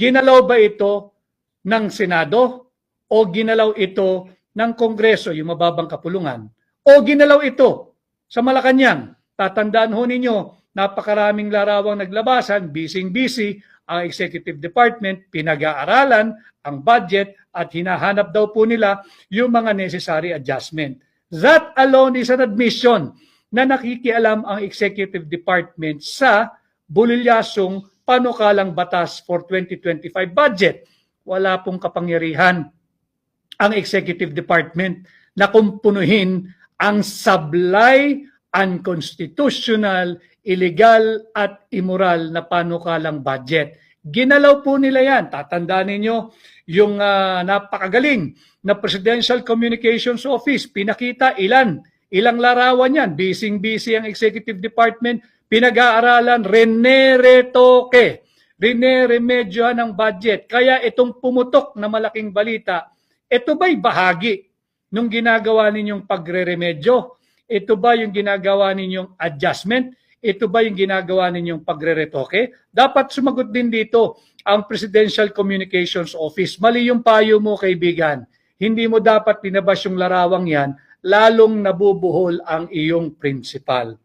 Ginalaw ba ito ng Senado o ginalaw ito ng Kongreso, yung mababang kapulungan, o ginalaw ito sa Malacanang? Tatandaan ho ninyo, napakaraming larawang naglabasan, busy ang Executive Department, pinag-aaralan ang budget at hinahanap daw po nila yung mga necessary adjustment. That alone is an admission na nakikialam ang Executive Department sa bulilyasong panukalang batas for 2025 budget. Wala pong kapangyarihan ang Executive Department na kumpunuhin ang sablay, unconstitutional, illegal at immoral na panukalang budget. Ginalaw po nila yan. Tatandaan ninyo yung napakagaling na Presidential Communications Office. Pinakita ilang larawan yan. Busy ang Executive Department. Pinag-aaralan, rineremedyohan ng budget. Kaya itong pumutok na malaking balita, ito ba'y bahagi nung ginagawa ninyong pagre-remedyo? Ito ba yung ginagawa ninyong adjustment? Ito ba yung ginagawa ninyong pagre-retoke? Dapat sumagot din dito ang Presidential Communications Office. Mali yung payo mo, kaibigan. Hindi mo dapat pinabas yung larawang yan, lalong nabubuhol ang iyong principal.